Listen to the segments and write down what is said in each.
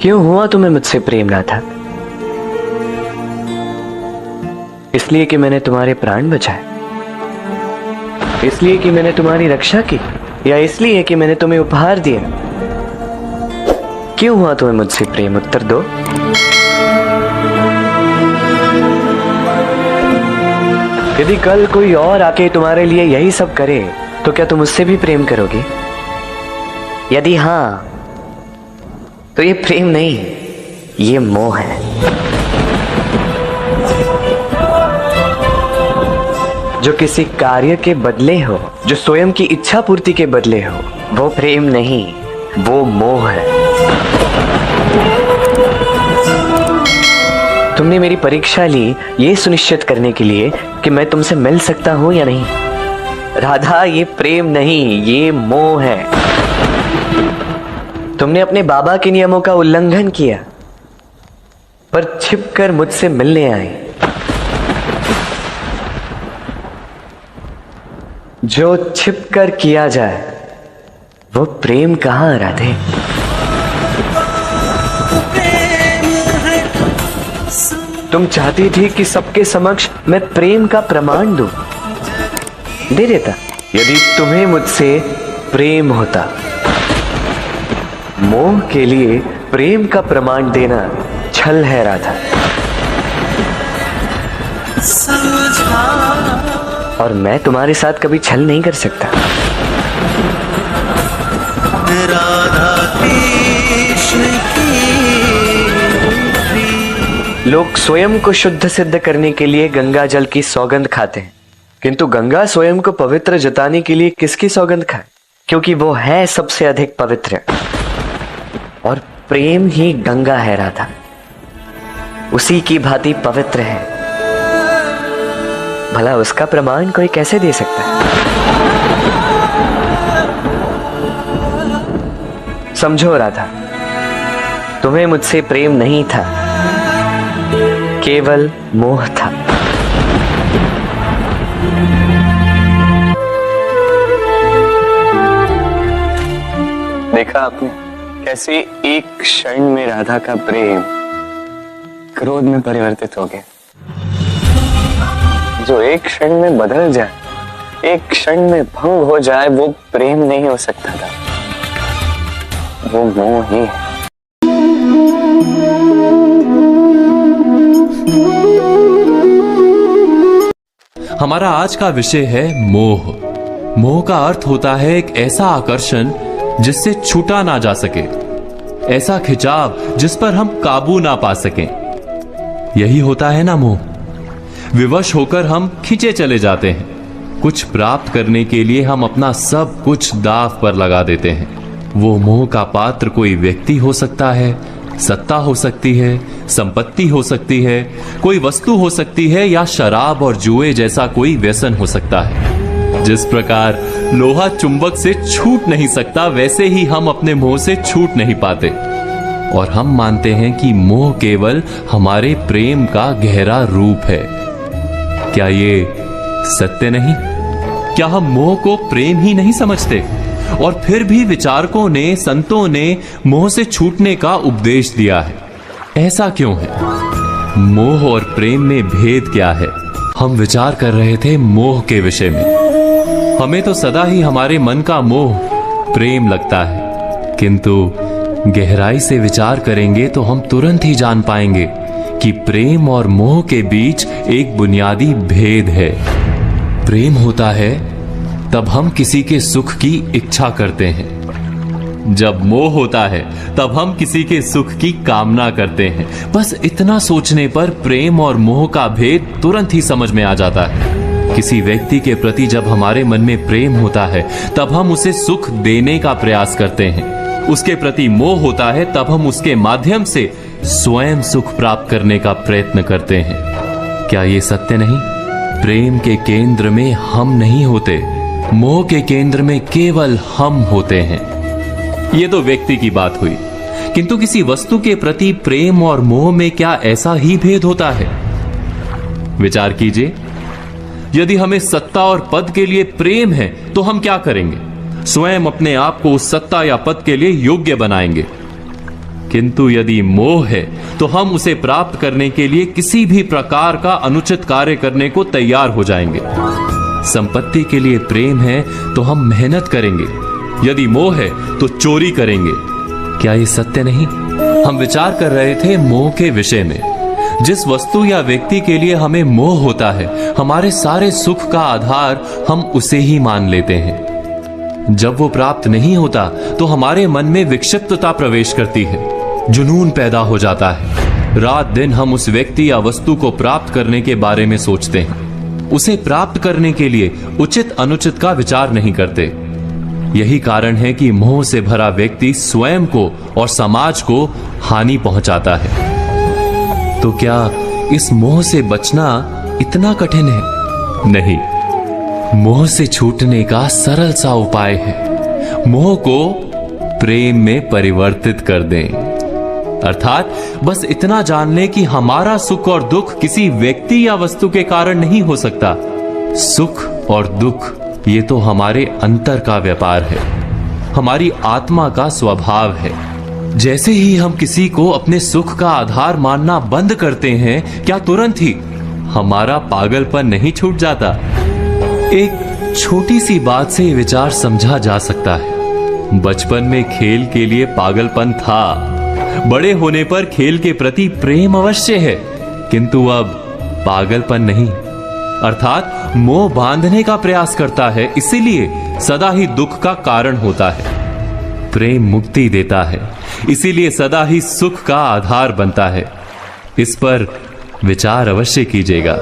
क्यों हुआ तुम्हें मुझसे प्रेम राधा? इसलिए कि मैंने तुम्हारे प्राण बचाए? इसलिए कि मैंने तुम्हारी रक्षा की? या इसलिए कि मैंने तुम्हें उपहार दिया? क्यों हुआ तुम्हें मुझसे प्रेम? उत्तर दो। यदि कल कोई और आके तुम्हारे लिए यही सब करे तो क्या तुम उससे भी प्रेम करोगे? यदि हां, तो ये प्रेम नहीं, ये मोह है। जो किसी कार्य के बदले हो, जो स्वयं की इच्छा पूर्ति के बदले हो, वो प्रेम नहीं, वो मोह है। तुमने मेरी परीक्षा ली ये सुनिश्चित करने के लिए कि मैं तुमसे मिल सकता हूं या नहीं। राधा, ये प्रेम नहीं, ये मोह है। तुमने अपने बाबा के नियमों का उल्लंघन किया, पर छिपकर मुझसे मिलने आए। जो छिपकर किया जाए वो प्रेम कहां राधे? तुम चाहती थी कि सबके समक्ष मैं प्रेम का प्रमाण दूं। दे देता यदि तुम्हें मुझसे प्रेम होता। मोह के लिए प्रेम का प्रमाण देना छल है राधा। और मैं तुम्हारे साथ कभी छल नहीं कर सकता। लोग स्वयं को शुद्ध सिद्ध करने के लिए गंगा जल की सौगंध खाते हैं, किंतु गंगा स्वयं को पवित्र जताने के लिए किसकी सौगंध खाए? क्योंकि वो है सबसे अधिक पवित्र। और प्रेम ही गंगा है राधा, उसी की भांति पवित्र है। भला उसका प्रमाण कोई कैसे दे सकता है? समझो राधा, तुम्हें मुझसे प्रेम नहीं था, केवल मोह था। देखा आपने कैसे एक क्षण में राधा का प्रेम क्रोध में परिवर्तित हो गया। जो एक क्षण में बदल जाए, एक क्षण में भंग हो जाए, वो प्रेम नहीं हो सकता था, वो मोह ही है। हमारा आज का विषय है मोह। मोह का अर्थ होता है एक ऐसा आकर्षण जिससे छूटा ना जा सके, ऐसा खिंचाव जिस पर हम काबू ना पा सकें। यही होता है ना मोह। विवश होकर हम खींचे चले जाते हैं। कुछ प्राप्त करने के लिए हम अपना सब कुछ दांव पर लगा देते हैं। वो मोह का पात्र कोई व्यक्ति हो सकता है, सत्ता हो सकती है, संपत्ति हो सकती है, कोई वस्तु हो सकती है, या शराब और जुए जैसा कोई व्यसन हो सकता है। जिस प्रकार लोहा चुंबक से छूट नहीं सकता, वैसे ही हम अपने मोह से छूट नहीं पाते। और हम मानते हैं कि मोह केवल हमारे प्रेम का गहरा रूप है। क्या ये सत्य नहीं? क्या हम मोह को प्रेम ही नहीं समझते? और फिर भी विचारकों ने, संतों ने मोह से छूटने का उपदेश दिया है। ऐसा क्यों है? मोह और प्रेम में भेद क्या है? हम विचार कर रहे थे मोह के विषय में। हमें तो सदा ही हमारे मन का मोह प्रेम लगता है, किंतु गहराई से विचार करेंगे तो हम तुरंत ही जान पाएंगे कि प्रेम और मोह के बीच एक बुनियादी भेद है। प्रेम होता है तब हम किसी के सुख की इच्छा करते हैं। जब मोह होता है तब हम किसी के सुख की कामना करते हैं। बस इतना सोचने पर प्रेम और मोह का भेद तुरंत ही समझ में आ जाता है। किसी व्यक्ति के प्रति जब हमारे मन में प्रेम होता है तब हम उसे सुख देने का प्रयास करते हैं। उसके प्रति मोह होता है तब हम उसके माध्यम से स्वयं सुख प्राप्त करने का प्रयत्न करते हैं। क्या ये सत्य नहीं? प्रेम के केंद्र में हम नहीं होते, मोह के केंद्र में केवल हम होते हैं। ये तो व्यक्ति की बात हुई, किंतु किसी वस्तु के प्रति प्रेम और मोह में क्या ऐसा ही भेद होता है? विचार कीजिए, यदि हमें सत्ता और पद के लिए प्रेम है तो हम क्या करेंगे? स्वयं अपने आप को उस सत्ता या पद के लिए योग्य बनाएंगे। किंतु यदि मोह है तो हम उसे प्राप्त करने के लिए किसी भी प्रकार का अनुचित कार्य करने को तैयार हो जाएंगे। संपत्ति के लिए प्रेम है तो हम मेहनत करेंगे, यदि मोह है तो चोरी करेंगे। क्या ये सत्य नहीं? हम विचार कर रहे थे मोह के विषय में। जिस वस्तु या व्यक्ति के लिए हमें मोह होता है, हमारे सारे सुख का आधार हम उसे ही मान लेते हैं। जब वो प्राप्त नहीं होता तो हमारे मन में विक्षिप्तता प्रवेश करती है, जुनून पैदा हो जाता है। रात दिन हम उस व्यक्ति या वस्तु को प्राप्त करने के बारे में सोचते हैं। उसे प्राप्त करने के लिए उचित अनुचित का विचार नहीं करते। यही कारण है कि मोह से भरा व्यक्ति स्वयं को और समाज को हानि पहुंचाता है। तो क्या इस मोह से बचना इतना कठिन है? नहीं, मोह से छूटने का सरल सा उपाय है। मोह को प्रेम में परिवर्तित कर दें। अर्थात बस इतना जान लें कि हमारा सुख और दुख किसी व्यक्ति या वस्तु के कारण नहीं हो सकता। सुख और दुख ये तो हमारे अंतर का व्यापार है, हमारी आत्मा का स्वभाव है। जैसे ही हम किसी को अपने सुख का आधार मानना बंद करते हैं, क्या तुरंत ही हमारा पागलपन नहीं छूट जाता? एक छोटी सी बात से ये विचार समझा जा सकता है। बचपन में खेल के लिए पागलपन था, बड़े होने पर खेल के प्रति प्रेम अवश्य है, किंतु अब पागलपन नहीं। अर्थात मोह बांधने का प्रयास करता है, इसीलिए सदा ही दुख का कारण होता है। प्रेम मुक्ति देता है, इसीलिए सदा ही सुख का आधार बनता है। इस पर विचार अवश्य कीजिएगा।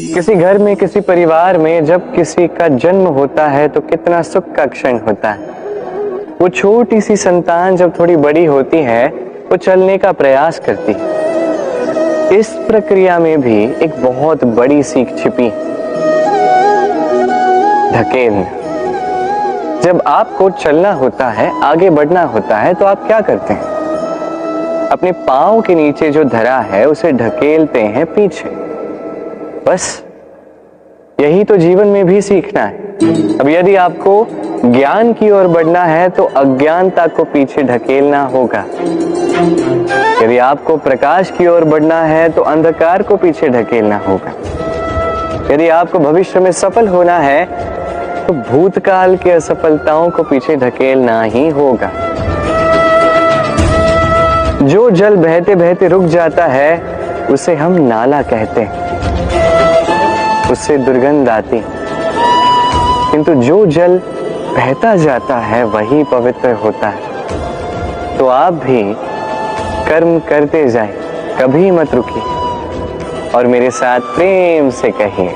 किसी घर में, किसी परिवार में जब किसी का जन्म होता है तो कितना सुख का क्षण होता है। वो छोटी सी संतान जब थोड़ी बड़ी होती है, वो चलने का प्रयास करती है। इस प्रक्रिया में भी एक बहुत बड़ी सीख छिपी, ढकेलना। जब आपको चलना होता है, आगे बढ़ना होता है, तो आप क्या करते हैं? अपने पांव के नीचे जो धरा है उसे ढकेलते हैं पीछे। बस यही तो जीवन में भी सीखना है। अब यदि आपको ज्ञान की ओर बढ़ना है तो अज्ञानता को पीछे ढकेलना होगा। यदि आपको प्रकाश की ओर बढ़ना है तो अंधकार को पीछे ढकेलना होगा। यदि आपको भविष्य में सफल होना है तो भूतकाल की असफलताओं को पीछे ढकेलना ही होगा। जो जल बहते बहते रुक जाता है उसे हम नाला कहते हैं, उससे दुर्गंध आती। किंतु जो जल बहता जाता है वही पवित्र होता है। तो आप भी कर्म करते जाएं, कभी मत रुकिए और मेरे साथ प्रेम से कहिए,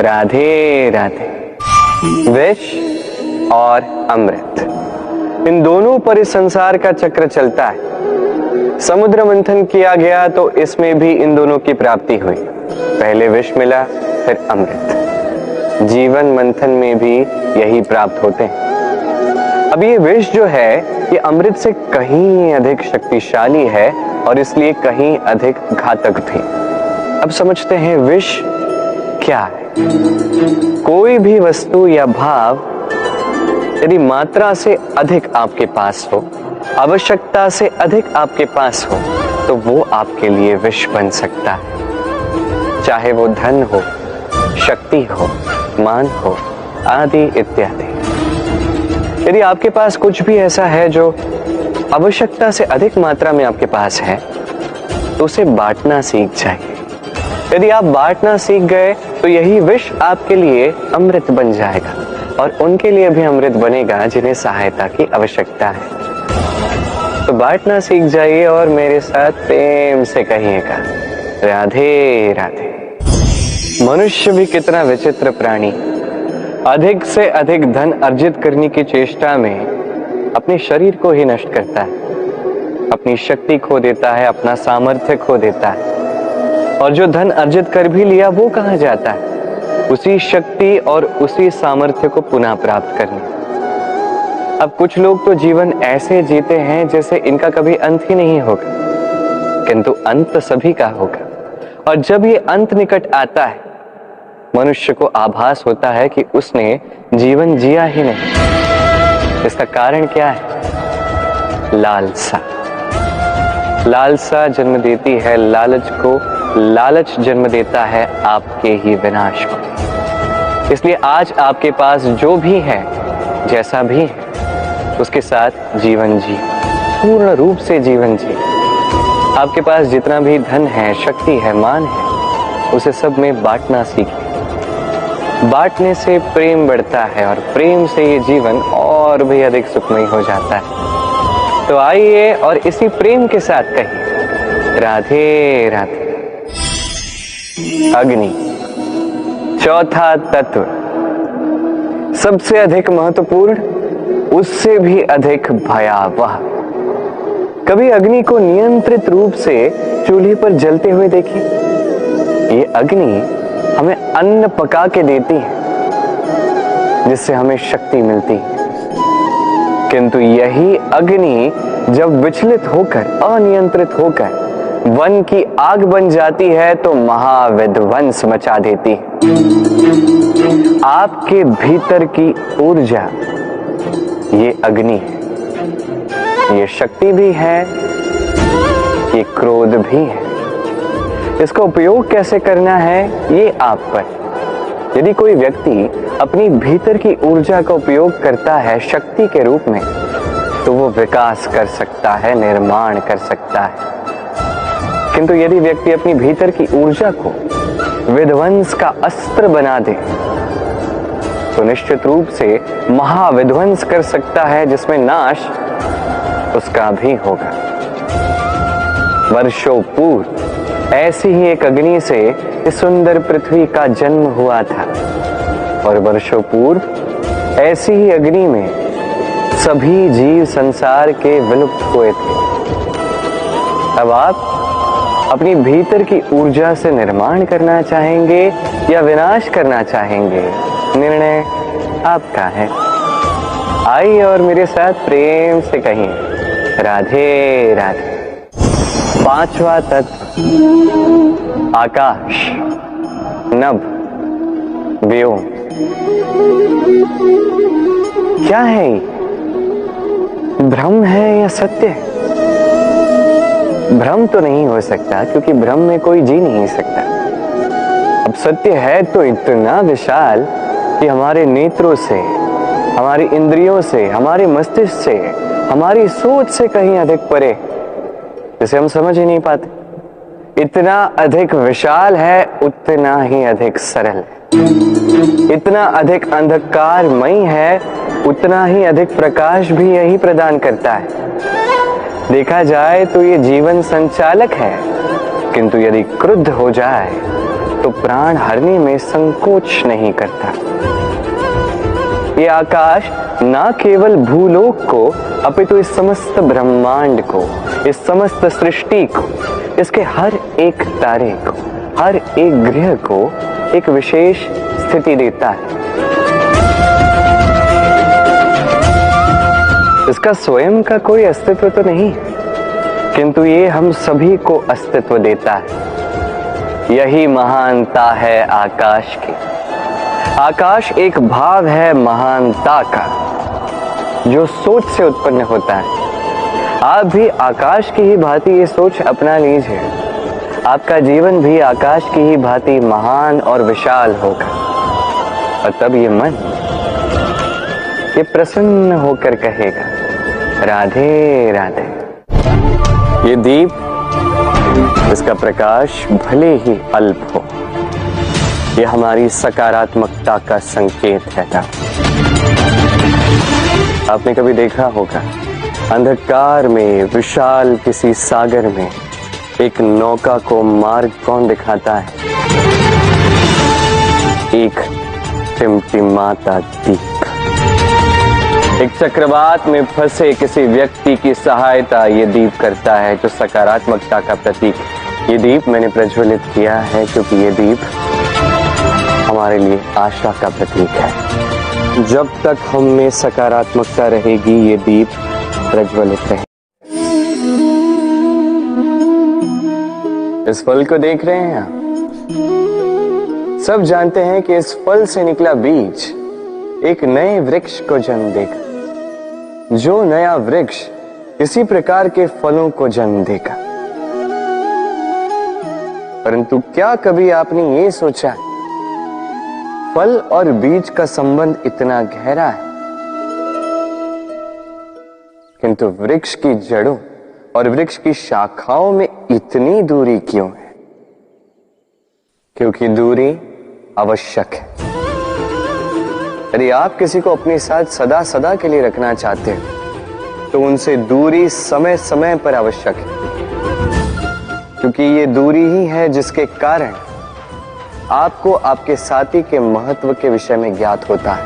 राधे राधे। विष और अमृत, इन दोनों पर इस संसार का चक्र चलता है। समुद्र मंथन किया गया तो इसमें भी इन दोनों की प्राप्ति हुई। पहले विष मिला, फिर अमृत। जीवन मंथन में भी यही प्राप्त होते हैं। अब ये विष जो है ये अमृत से कहीं अधिक शक्तिशाली है और इसलिए कहीं अधिक घातक भी। अब समझते हैं विष क्या है। कोई भी वस्तु या भाव यदि मात्रा से अधिक आपके पास हो, आवश्यकता से अधिक आपके पास हो, तो वो आपके लिए विष बन सकता है। चाहे वो धन हो, शक्ति हो, मान हो, आदि इत्यादि। यदि आपके पास कुछ भी ऐसा है जो आवश्यकता से अधिक मात्रा में आपके पास है, तो उसे बांटना सीख जाइए। यदि आप बांटना सीख गए तो यही विष आपके लिए अमृत बन जाएगा और उनके लिए भी अमृत बनेगा जिन्हें सहायता की आवश्यकता है। तो बांटना सीख जाइए और मेरे साथ प्रेम से कहिएगा, राधे राधे। मनुष्य भी कितना विचित्र प्राणी, अधिक से अधिक धन अर्जित करने की चेष्टा में अपने शरीर को ही नष्ट करता है, अपनी शक्ति खो देता है, अपना सामर्थ्य खो देता है। और जो धन अर्जित कर भी लिया वो कहाँ जाता है? उसी शक्ति और उसी सामर्थ्य को पुनः प्राप्त करने। अब कुछ लोग तो जीवन ऐसे जीते हैं जैसे इनका कभी अंत ही नहीं होगा, किंतु अंत सभी का होगा। और जब ये अंत निकट आता है, मनुष्य को आभास होता है कि उसने जीवन जिया ही नहीं। इसका कारण क्या है? लालसा। लालसा जन्म देती है लालच को, लालच जन्म देता है आपके ही विनाश को। इसलिए आज आपके पास जो भी है, जैसा भी है, उसके साथ जीवन जी, पूर्ण रूप से जीवन जी। आपके पास जितना भी धन है, शक्ति है, मान है, उसे सब में बांटना सीखिए। बांटने से प्रेम बढ़ता है और प्रेम से ये जीवन और भी अधिक सुखमय हो जाता है। तो आइए और इसी प्रेम के साथ कहिए राधे राधे। अग्नि, चौथा तत्व, सबसे अधिक महत्वपूर्ण, उससे भी अधिक भयावह। कभी अग्नि को नियंत्रित रूप से चूल्हे पर जलते हुए देखिए। ये अग्नि हमें अन्न पका के देती है, जिससे हमें शक्ति मिलती है। किंतु यही अग्नि जब विचलित होकर, अनियंत्रित होकर वन की आग बन जाती है तो महाविध्वंस मचा देती है। आपके भीतर की ऊर्जा ये अग्नि है, ये शक्ति भी है, ये क्रोध भी है। इसका उपयोग कैसे करना है ये आप पर। यदि कोई व्यक्ति अपनी भीतर की ऊर्जा का उपयोग करता है शक्ति के रूप में, तो वो विकास कर सकता है, निर्माण कर सकता है। किंतु यदि व्यक्ति अपनी भीतर की ऊर्जा को विध्वंस का अस्त्र बना दे, तो निश्चित रूप से महाविध्वंस कर सकता है, जिसमें नाश उसका भी होगा। वर्षों पूर्व ऐसी ही एक अग्नि से इस सुंदर पृथ्वी का जन्म हुआ था, और वर्षों पूर्व ऐसी ही अग्नि में सभी जीव संसार के विलुप्त हुए थे। अब आप अपनी भीतर की ऊर्जा से निर्माण करना चाहेंगे या विनाश करना चाहेंगे, निर्णय आपका है। आइए और मेरे साथ प्रेम से कहिए राधे राधे। पांचवा तत्व, आकाश, नभ, व्योम। क्या है ये? भ्रम है या सत्य है? भ्रम तो नहीं हो सकता, क्योंकि भ्रम में कोई जी नहीं सकता। अब सत्य है तो इतना विशाल कि हमारे नेत्रों से, हमारी इंद्रियों से, हमारे मस्तिष्क से, हमारी सोच से कहीं अधिक परे, जिसे हम समझ ही नहीं पाते। इतना अधिक विशाल है, उतना ही अधिक सरल है। इतना अधिक अंधकारमय है, उतना ही अधिक प्रकाश भी यही प्रदान करता है। देखा जाए तो ये जीवन संचालक है, किंतु यदि क्रुद्ध हो जाए तो प्राण हरने में संकोच नहीं करता। ये आकाश ना केवल भूलोक को, अपितु इस समस्त ब्रह्मांड को, इस समस्त सृष्टि को, इसके हर एक तारे को, हर एक ग्रह को एक विशेष स्थिति देता है। इसका स्वयं का कोई अस्तित्व तो नहीं, किंतु ये हम सभी को अस्तित्व देता है। यही महानता है आकाश की। आकाश एक भाव है महानता का, जो सोच से उत्पन्न होता है। आप भी आकाश की ही भांति ये सोच अपना लीजिए। आपका जीवन भी आकाश की ही भांति महान और विशाल होगा, और तब ये मन ये प्रसन्न होकर कहेगा राधे राधे। ये दीप, इसका प्रकाश भले ही अल्प हो, ये हमारी सकारात्मकता का संकेत है। आपने कभी देखा होगा, अंधकार में विशाल किसी सागर में एक नौका को मार्ग कौन दिखाता है? एक टिमटिमाता दीप। एक चक्रवात में फंसे किसी व्यक्ति की सहायता ये दीप करता है, जो सकारात्मकता का प्रतीक है। ये दीप मैंने प्रज्वलित किया है क्योंकि ये दीप हमारे लिए आशा का प्रतीक है। जब तक हम में सकारात्मकता रहेगी ये दीप प्रज्वलित रहे। इस फल को देख रहे हैं आप? सब जानते हैं कि इस फल से निकला बीज एक नए वृक्ष को जन्म देगा। जो नया वृक्ष इसी प्रकार के फलों को जन्म देगा। परंतु क्या कभी आपने ये सोचा फल और बीज का संबंध इतना गहरा है, किंतु वृक्ष की जड़ों और वृक्ष की शाखाओं में इतनी दूरी क्यों है? क्योंकि दूरी आवश्यक है। यदि आप किसी को अपने साथ सदा सदा के लिए रखना चाहते हो तो उनसे दूरी समय समय पर आवश्यक है, क्योंकि ये दूरी ही है जिसके कारण आपको आपके साथी के महत्व के विषय में ज्ञात होता है।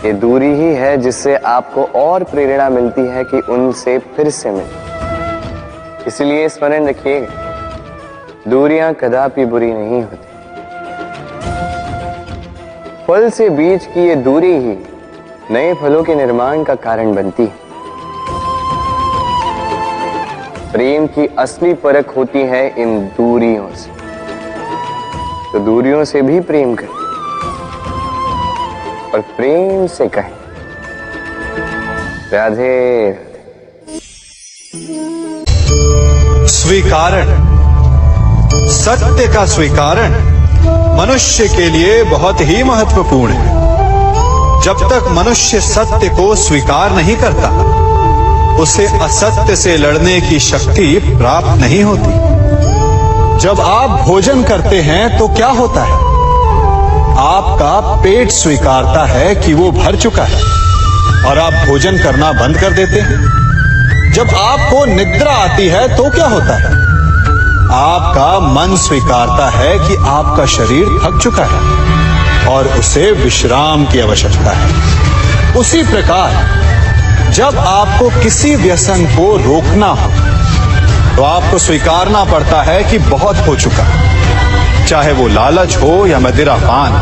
ये दूरी ही है जिससे आपको और प्रेरणा मिलती है कि उनसे फिर से मिले। इसलिए स्मरण रखिएगा, दूरियां कदापि बुरी नहीं होती। फल से बीज की ये दूरी ही नए फलों के निर्माण का कारण बनती है। प्रेम की असली परख होती है इन दूरियों से। तो दूरियों से भी प्रेम करें और प्रेम से कहें राधे। स्वीकारण, सत्य का स्वीकारण मनुष्य के लिए बहुत ही महत्वपूर्ण है। जब तक मनुष्य सत्य को स्वीकार नहीं करता, उसे असत्य से लड़ने की शक्ति प्राप्त नहीं होती। जब आप भोजन करते हैं तो क्या होता है? आपका पेट स्वीकारता है कि वो भर चुका है और आप भोजन करना बंद कर देते हैं। जब आपको निद्रा आती है तो क्या होता है? आपका मन स्वीकारता है कि आपका शरीर थक चुका है और उसे विश्राम की आवश्यकता है। उसी प्रकार जब आपको किसी व्यसन को रोकना हो तो आपको स्वीकारना पड़ता है कि बहुत हो चुका है, चाहे वो लालच हो या मदिरापान।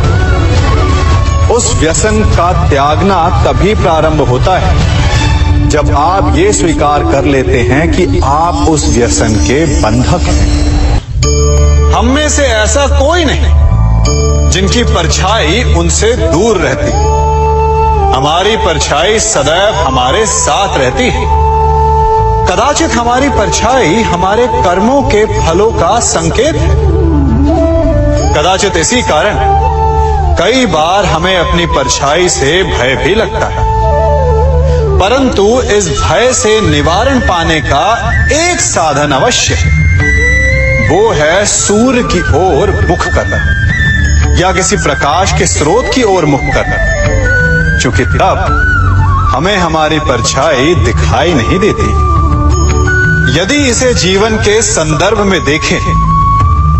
उस व्यसन का त्यागना तभी प्रारंभ होता है जब आप ये स्वीकार कर लेते हैं कि आप उस व्यसन के बंधक हैं। हम में से ऐसा कोई नहीं जिनकी परछाई उनसे दूर रहती। हमारी परछाई सदैव हमारे साथ रहती है। कदाचित हमारी परछाई हमारे कर्मों के फलों का संकेत है। कदाचित इसी कारण कई बार हमें अपनी परछाई से भय भी लगता है, परंतु इस भय से निवारण पाने का एक साधन अवश्य है। वो है सूर्य की ओर मुख करना या किसी प्रकाश के स्रोत की ओर मुख करना, क्योंकि तब हमें हमारी परछाई दिखाई नहीं देती। यदि इसे जीवन के संदर्भ में देखें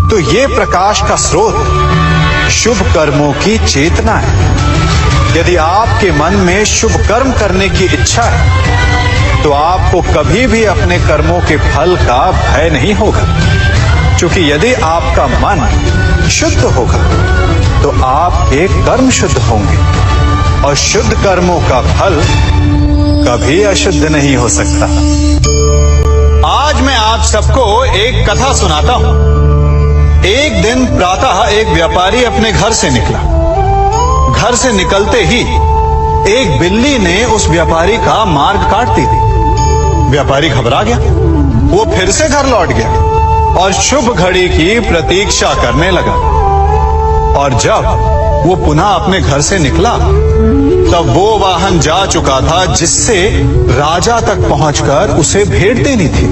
तो ये प्रकाश का स्रोत शुभ कर्मों की चेतना है। यदि आपके मन में शुभ कर्म करने की इच्छा है तो आपको कभी भी अपने कर्मों के फल का भय नहीं होगा, क्योंकि यदि आपका मन शुद्ध होगा तो आपके कर्म शुद्ध होंगे और शुद्ध कर्मों का फल कभी अशुद्ध नहीं हो सकता। आज मैं आप सबको एक कथा सुनाता हूं। एक दिन प्रातः एक व्यापारी अपने घर से निकला। घर से निकलते ही एक बिल्ली ने उस व्यापारी का मार्ग काट दी थी। व्यापारी घबरा गया। वो फिर से घर लौट गया और शुभ घड़ी की प्रतीक्षा करने लगा। और जब वो पुनः अपने घर से निकला तब वो वाहन जा चुका था जिससे राजा तक पहुंचकर उसे भेंट देनी थी।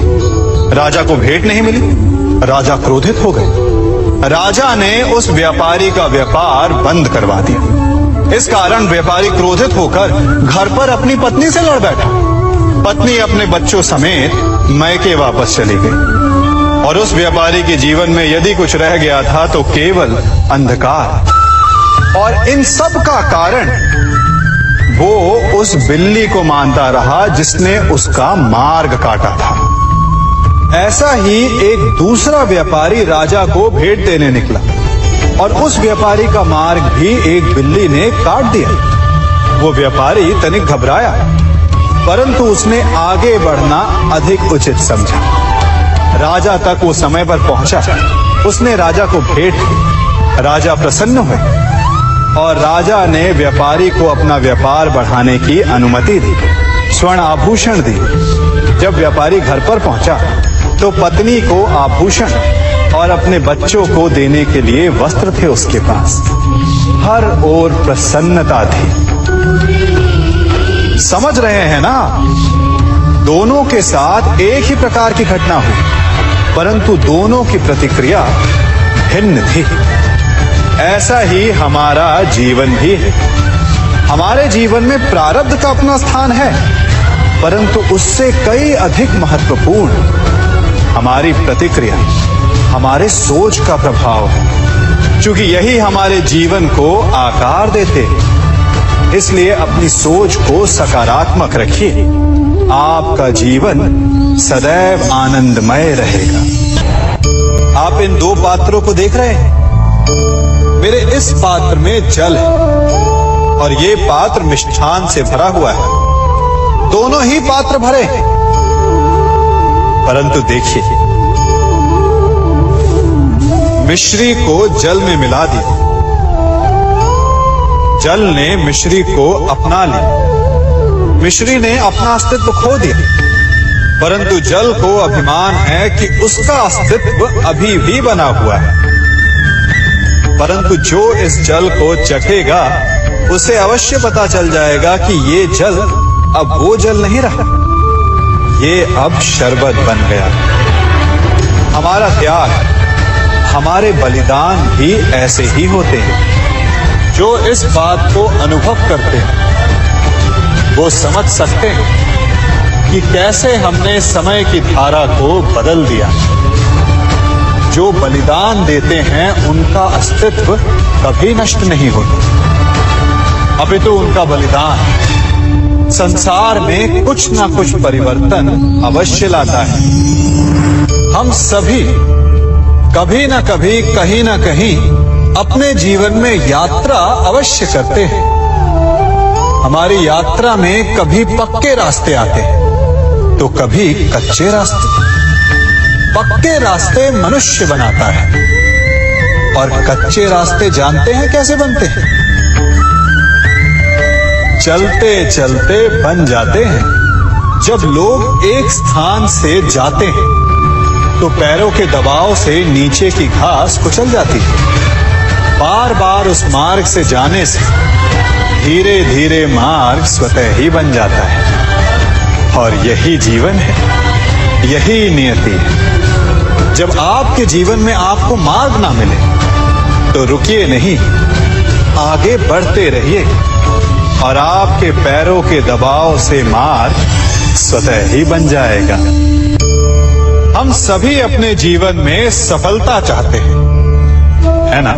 राजा को भेंट नहीं मिली। राजा क्रोधित हो गए। राजा ने उस व्यापारी का व्यापार बंद करवा दिया। इस कारण व्यापारी क्रोधित होकर घर पर अपनी पत्नी से लड़ बैठा। पत्नी अपने बच्चों समेत मैके वापस चली गई और उस व्यापारी के जीवन में यदि कुछ रह गया था तो केवल अंधकार। और इन सब का कारण वो उस बिल्ली को मानता रहा जिसने उसका मार्ग काटा था। ऐसा ही एक दूसरा व्यापारी राजा को भेंट देने निकला। और उस व्यापारी का मार्ग भी एक बिल्ली ने काट दिया। वो व्यापारी तनिक घबराया, परंतु उसने आगे बढ़ना अधिक उचित समझा। राजा तक वो समय पर पहुंचा। उसने राजा को भेंट की। राजा प्रसन्न हुए और राजा ने व्यापारी को अपना व्यापार बढ़ाने की अनुमति दी, स्वर्ण आभूषण दी। जब व्यापारी घर पर पहुंचा तो पत्नी को आभूषण और अपने बच्चों को देने के लिए वस्त्र थे उसके पास। हर ओर प्रसन्नता थी। समझ रहे हैं ना, दोनों के साथ एक ही प्रकार की घटना हुई, परंतु दोनों की प्रतिक्रिया भिन्न थी। ऐसा ही हमारा जीवन भी है। हमारे जीवन में प्रारब्ध का अपना स्थान है, परंतु उससे कई अधिक महत्वपूर्ण हमारी प्रतिक्रिया, हमारे सोच का प्रभाव है। क्योंकि यही हमारे जीवन को आकार देते हैं। इसलिए अपनी सोच को सकारात्मक रखिए। आपका जीवन सदैव आनंदमय रहेगा। आप इन दो पात्रों को देख रहे हैं। मेरे इस पात्र में जल है और ये पात्र मिष्ठान से भरा हुआ है। दोनों ही पात्र भरे हैं, परंतु देखिए, मिश्री को जल में मिला दिया। जल ने मिश्री को अपना लिया। मिश्री ने अपना अस्तित्व खो दिया, परंतु जल को अभिमान है कि उसका अस्तित्व अभी भी बना हुआ है। परंतु जो इस जल को चखेगा उसे अवश्य पता चल जाएगा कि ये जल अब वो जल नहीं रहा, ये अब शरबत बन गया। हमारा त्याग, हमारे बलिदान भी ऐसे ही होते हैं। जो इस बात को अनुभव करते हैं वो समझ सकते हैं कि कैसे हमने समय की धारा को बदल दिया। जो बलिदान देते हैं उनका अस्तित्व कभी नष्ट नहीं होता, अपितु उनका बलिदान संसार में कुछ ना कुछ परिवर्तन अवश्य लाता है। हम सभी कभी ना कभी, कहीं ना कहीं अपने जीवन में यात्रा अवश्य करते हैं। हमारी यात्रा में कभी पक्के रास्ते आते हैं तो कभी कच्चे रास्ते। पक्के रास्ते मनुष्य बनाता है और कच्चे रास्ते जानते हैं कैसे बनते हैं? चलते चलते बन जाते हैं। जब लोग एक स्थान से जाते हैं तो पैरों के दबाव से नीचे की घास कुचल जाती है। बार बार उस मार्ग से जाने से धीरे धीरे मार्ग स्वतः ही बन जाता है। और यही जीवन है, यही नियति है। जब आपके जीवन में आपको मार्ग ना मिले तो रुकिए नहीं, आगे बढ़ते रहिए और आपके पैरों के दबाव से मार्ग स्वतः ही बन जाएगा। हम सभी अपने जीवन में सफलता चाहते हैं, है ना?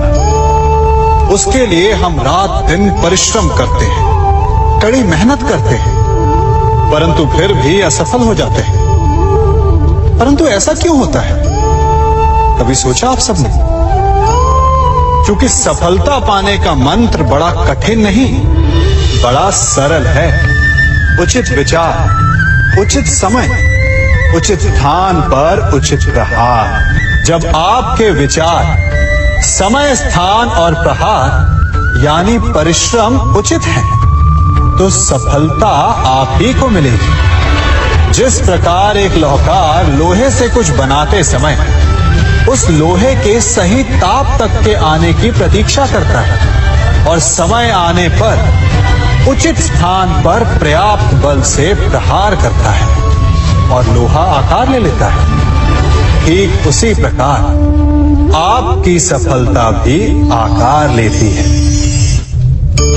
उसके लिए हम रात दिन परिश्रम करते हैं, कड़ी मेहनत करते हैं, परंतु फिर भी असफल हो जाते हैं। परंतु ऐसा क्यों होता है? कभी सोचा आप सबने? क्योंकि सफलता पाने का मंत्र बड़ा कठिन नहीं, बड़ा सरल है। उचित विचार, उचित समय, उचित स्थान पर उचित प्रहार। जब आपके विचार, समय, स्थान और प्रहार यानी परिश्रम उचित है तो सफलता आप ही को मिलेगी। जिस प्रकार एक लोहार लोहे से कुछ बनाते समय उस लोहे के सही ताप तक के आने की प्रतीक्षा करता है और समय आने पर उचित स्थान पर पर्याप्त बल से प्रहार करता है और लोहा आकार ले लेता है, ठीक उसी प्रकार आपकी सफलता भी आकार लेती है।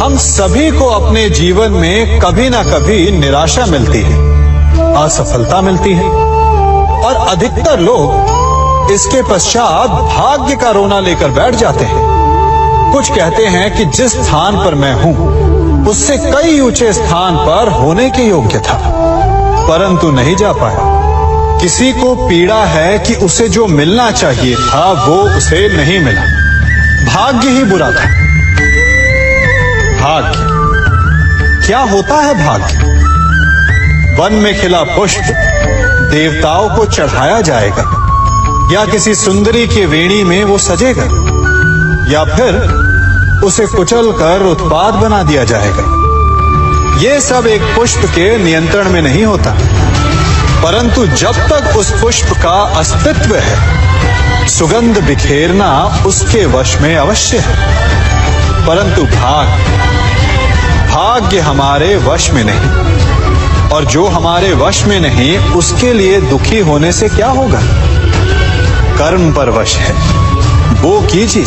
हम सभी को अपने जीवन में कभी ना कभी निराशा मिलती है, असफलता मिलती है और अधिकतर लोग इसके पश्चात भाग्य का रोना लेकर बैठ जाते हैं। कुछ कहते हैं कि जिस स्थान पर मैं हूं उससे कई ऊंचे स्थान पर होने के योग्य था, परंतु नहीं जा पाया। किसी को पीड़ा है कि उसे जो मिलना चाहिए था वो उसे नहीं मिला, भाग्य ही बुरा था। भाग्य क्या होता है? भाग्य वन में खिला पुष्प देवताओं को चढ़ाया जाएगा, या किसी सुंदरी की वेणी में वो सजेगा, या फिर उसे कुचल कर उत्पाद बना दिया जाएगा। ये सब एक पुष्प के नियंत्रण में नहीं होता, परंतु जब तक उस पुष्प का अस्तित्व है, सुगंध बिखेरना उसके वश में अवश्य है। परंतु भाग्य हमारे वश में नहीं, और जो हमारे वश में नहीं उसके लिए दुखी होने से क्या होगा? कर्म पर वश है, वो कीजिए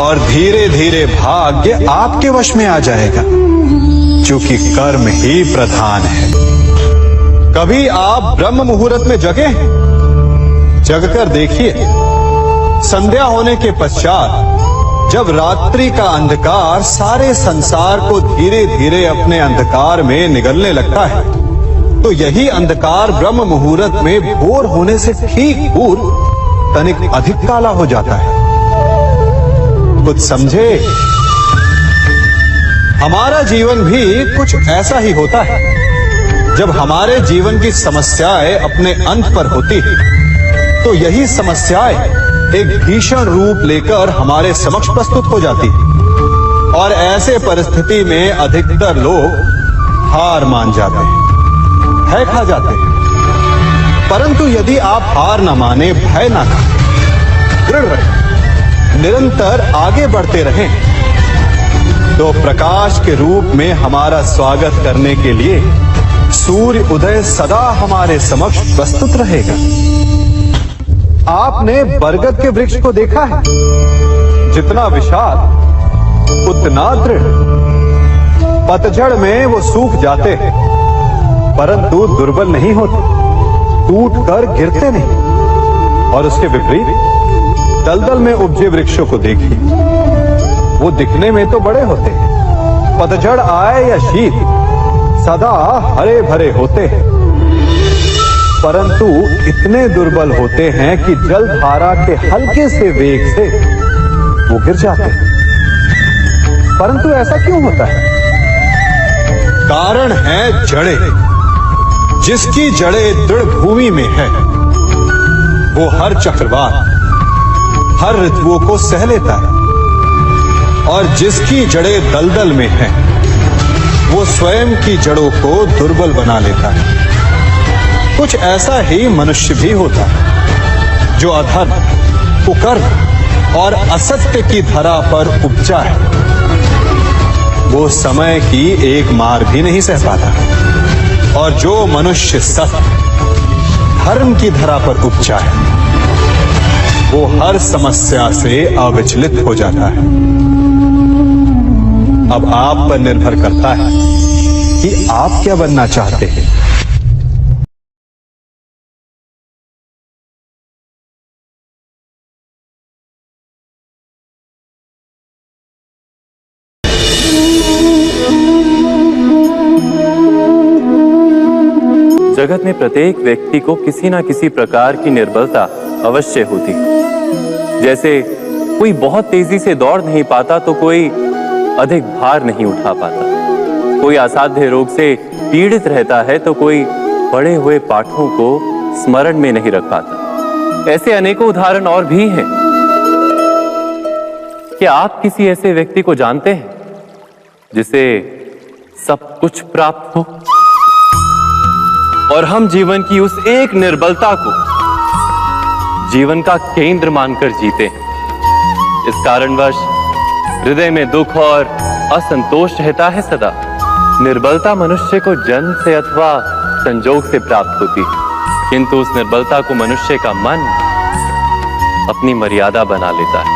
और धीरे धीरे भाग्य आपके वश में आ जाएगा, क्योंकि कर्म ही प्रधान है। कभी आप ब्रह्म मुहूर्त में जगे? जगकर देखिए, संध्या होने के पश्चात जब रात्रि का अंधकार सारे संसार को धीरे धीरे अपने अंधकार में निगलने लगता है, तो यही अंधकार ब्रह्म मुहूर्त में भोर होने से ठीक पूर्व तनिक अधिक काला हो जाता है। कुछ समझे? हमारा जीवन भी कुछ ऐसा ही होता है। जब हमारे जीवन की समस्याएं अपने अंत पर होती है, तो यही समस्याएं एक भीषण रूप लेकर हमारे समक्ष प्रस्तुत हो जाती है, और ऐसे परिस्थिति में अधिकतर लोग हार मान जाते हैं, भय खा जाते हैं। परंतु यदि आप हार न माने, भय न खाएं, दृढ़ रहें, निरंतर आगे बढ़ते रहें, तो प्रकाश के रूप में हमारा स्वागत करने के लिए सूर्य उदय सदा हमारे समक्ष प्रस्तुत रहेगा। आपने बरगद के वृक्ष को देखा है? जितना विशाल उतना दृढ़। पतझड़ में वो सूख जाते हैं, परंतु दुर्बल नहीं होते, टूटकर गिरते नहीं। और उसके विपरीत दलदल में उपजे वृक्षों को देखिए, वो दिखने में तो बड़े होते हैं, पतझड़ आए या शीत सदा हरे भरे होते हैं, परंतु इतने दुर्बल होते हैं कि जल धारा के हल्के से वेग से वो गिर जाते हैं। परंतु ऐसा क्यों होता है? कारण है जड़ें। जिसकी जड़ें दृढ़ भूमि में है, वो हर चक्रवात, हर ऋतुओं को सह लेता है, और जिसकी जड़ें दलदल में है, वो स्वयं की जड़ों को दुर्बल बना लेता है। कुछ ऐसा ही मनुष्य भी होता है, जो अधर्म, कुकर्म और असत्य की धरा पर उपजा है, वो समय की एक मार भी नहीं सह पाता। और जो मनुष्य सत्य, धर्म की धरा पर उपजा है, वो हर समस्या से अविचलित हो जाता है। अब आप पर निर्भर करता है कि आप क्या बनना चाहते हैं। जगत में प्रत्येक व्यक्ति को किसी ना किसी प्रकार की निर्बलता अवश्य होती है। जैसे कोई बहुत तेजी से दौड़ नहीं पाता तो कोई अधिक भार नहीं उठा पाता, कोई असाध्य रोग से पीड़ित रहता है तो कोई पढ़े हुए पाठों को स्मरण में नहीं रख पाता। ऐसे अनेकों उदाहरण और भी हैं। क्या आप किसी ऐसे व्यक्ति को जानते हैं जिसे सब कुछ प्राप्त हो और हम जीवन की उस एक निर्बलता को जीवन का केंद्र मानकर जीते हैं? इस कारणवश हृदय में दुख और असंतोष रहता है सदा। निर्बलता मनुष्य को जन्म से अथवा संजोग से प्राप्त होती है, किंतु उस निर्बलता को मनुष्य का मन अपनी मर्यादा बना लेता है।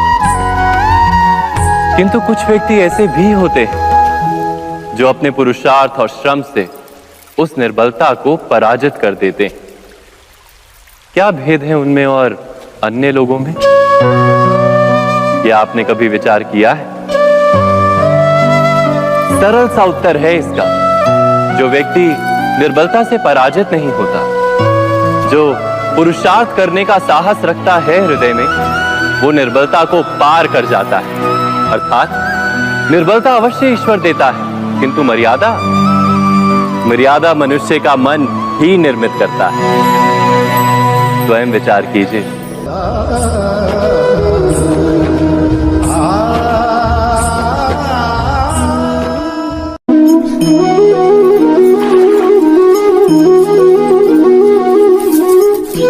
किंतु कुछ व्यक्ति ऐसे भी होते हैं जो अपने पुरुषार्थ और श्रम से उस निर्बलता को पराजित कर देते हैं। क्या भेद है उनमें और अन्य लोगों में? क्या आपने कभी विचार किया है? सरल सा उत्तर है इसका। जो व्यक्ति निर्बलता से पराजित नहीं होता, जो पुरुषार्थ करने का साहस रखता है हृदय में, वो निर्बलता को पार कर जाता है। अर्थात निर्बलता अवश्य ईश्वर देता है, किंतु मर्यादा मनुष्य का मन ही निर्मित करता है। स्वयं विचार कीजिए।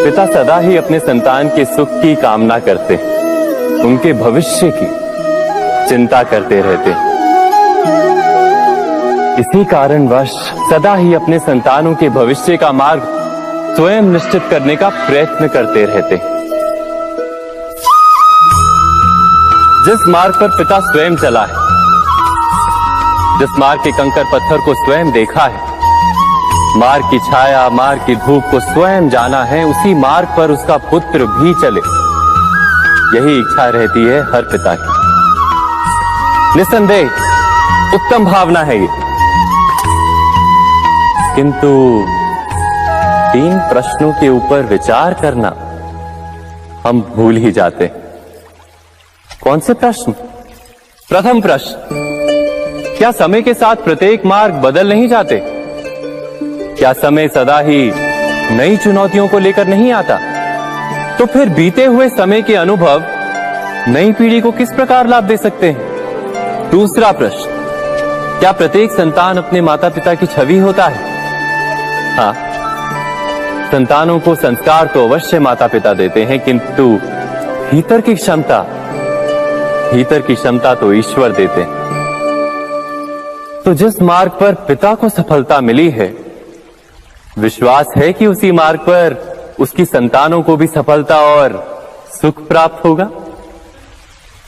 पिता सदा ही अपने संतान के सुख की कामना करते हैं, उनके भविष्य की चिंता करते रहते हैं। इसी कारणवश सदा ही अपने संतानों के भविष्य का मार्ग स्वयं निश्चित करने का प्रयत्न करते रहते हैं। जिस मार्ग पर पिता स्वयं चला है, जिस मार्ग के कंकर पत्थर को स्वयं देखा है, मार्ग की छाया, मार्ग की धूप को स्वयं जाना है, उसी मार्ग पर उसका पुत्र भी चले, यही इच्छा रहती है हर पिता की। निस्संदेह उत्तम भावना है ये, किंतु 3 प्रश्नों के ऊपर विचार करना हम भूल ही जाते हैं। कौन से प्रश्न? प्रथम प्रश्न, क्या समय के साथ प्रत्येक मार्ग बदल नहीं जाते? क्या समय सदा ही नई चुनौतियों को लेकर नहीं आता? तो फिर बीते हुए समय के अनुभव नई पीढ़ी को किस प्रकार लाभ दे सकते हैं? दूसरा प्रश्न, क्या प्रत्येक संतान अपने माता पिता की छवि होता है? हाँ, संतानों को संस्कार तो अवश्य माता पिता देते हैं, किंतु भीतर की क्षमता तो ईश्वर देते हैं। तो जिस मार्ग पर पिता को सफलता मिली है, विश्वास है कि उसी मार्ग पर उसकी संतानों को भी सफलता और सुख प्राप्त होगा।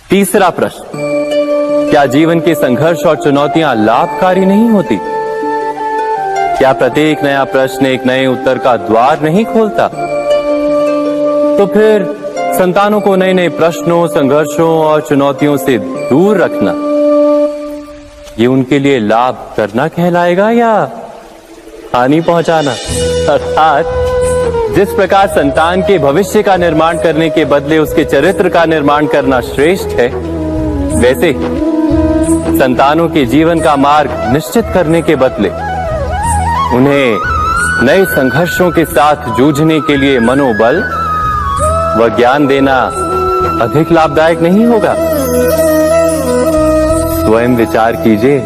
तीसरा प्रश्न, क्या जीवन के संघर्ष और चुनौतियां लाभकारी नहीं होती? क्या प्रत्येक नया प्रश्न एक नए उत्तर का द्वार नहीं खोलता? तो फिर संतानों को नए नए प्रश्नों, संघर्षों और चुनौतियों से दूर रखना, ये उनके लिए लाभ करना कहलाएगा या हानि पहुंचाना? अर्थात जिस प्रकार संतान के भविष्य का निर्माण करने के बदले उसके चरित्र का निर्माण करना श्रेष्ठ है, वैसे ही संतानों के जीवन का मार्ग निश्चित करने के बदले उन्हें नए संघर्षों के साथ जूझने के लिए मनोबल व ज्ञान देना अधिक लाभदायक नहीं होगा? स्वयं विचार कीजिए।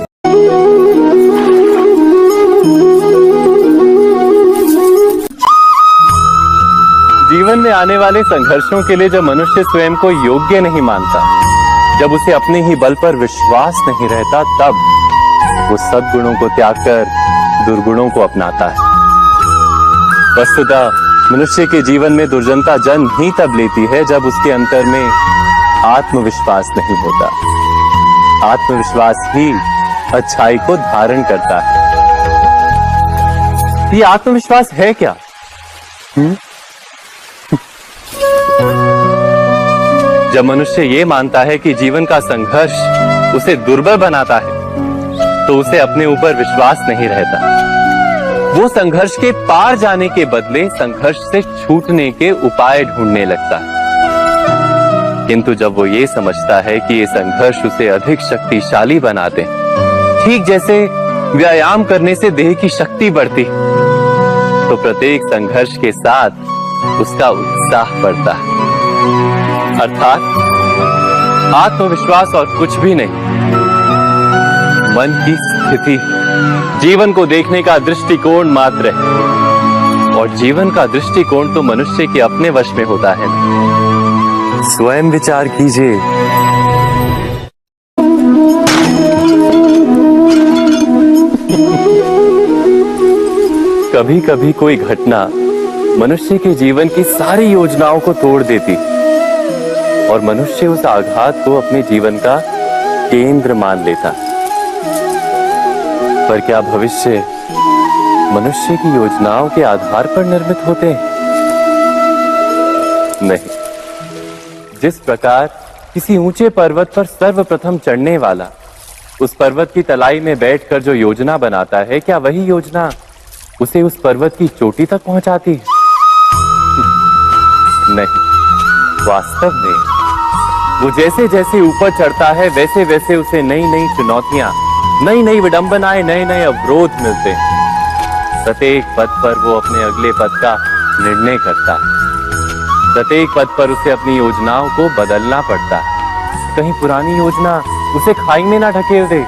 जीवन में आने वाले संघर्षों के लिए जब मनुष्य स्वयं को योग्य नहीं मानता, जब उसे अपने ही बल पर विश्वास नहीं रहता, तब वो सद्गुणों को त्याग कर दुर्गुणों को अपनाता है। वस्तुतः मनुष्य के जीवन में दुर्जनता जन्म ही तब लेती है जब उसके अंतर में आत्मविश्वास नहीं होता। आत्मविश्वास ही अच्छाई को धारण करता है। ये आत्मविश्वास है क्या? जब मनुष्य ये मानता है कि जीवन का संघर्ष उसे दुर्बल बनाता है, तो उसे अपने ऊपर विश्वास नहीं रहता। वो संघर्ष के पार जाने के बदले संघर्ष से छूटने के उपाय ढूंढने लगता है। किंतु जब वो ये समझता है कि ये संघर्ष उसे अधिक शक्तिशाली बनाते हैं, ठीक जैसे व्यायाम करने से देह की शक्ति बढ़ती, तो प्रत्येक संघर्ष के साथ उसका उत्साह बढ़ता है। अर्थात आत्मविश्वास और कुछ भी नहीं, मन की स्थिति, जीवन को देखने का दृष्टिकोण मात्र है। और जीवन का दृष्टिकोण तो मनुष्य के अपने वश में होता है। स्वयं विचार कीजिए। कभी कभी कोई घटना मनुष्य के जीवन की सारी योजनाओं को तोड़ देती और मनुष्य उस आघात को अपने जीवन का केंद्र मान लेता। पर क्या भविष्य मनुष्य की योजनाओं के आधार पर निर्मित होते हैं? नहीं। जिस प्रकार किसी ऊंचे पर्वत पर सर्वप्रथम चढ़ने वाला उस पर्वत की तलाई में बैठकर जो योजना बनाता है, क्या वही योजना उसे उस पर्वत की चोटी तक पहुंचाती है? नहीं। वास्तव में वो जैसे जैसे ऊपर चढ़ता है वैसे वैसे उसे नई नई चुनौतियां, नई नई विडंबनाएं, नए नए अवरोध मिलते हैं। प्रत्येक पद पर वो अपने अगले पद का निर्णय करता है। प्रत्येक पद पर उसे अपनी योजनाओं को बदलना पड़ता है। कहीं पुरानी योजना उसे खाई में ना ढकेल दे।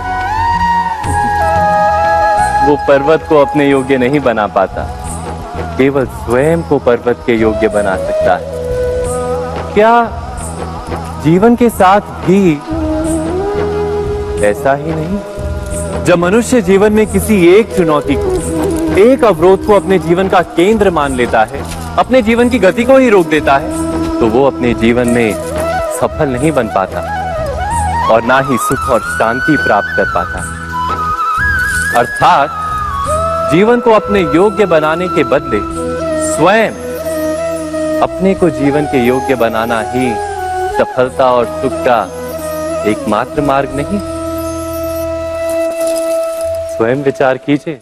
वो पर्वत को अपने योग्य नहीं बना पाता, केवल स्वयं को पर्वत के योग्य बना सकता है। क्या जीवन के साथ भी ऐसा ही नहीं? जब मनुष्य जीवन में किसी एक चुनौती को, एक अवरोध को अपने जीवन का केंद्र मान लेता है, अपने जीवन की गति को ही रोक देता है, तो वो अपने जीवन में सफल नहीं बन पाता और ना ही सुख और शांति प्राप्त कर पाता। अर्थात जीवन को अपने योग्य बनाने के बदले स्वयं अपने को जीवन के योग्य बनाना ही सफलता और सुख का एकमात्र मार्ग नहीं। स्वयं विचार कीजिए।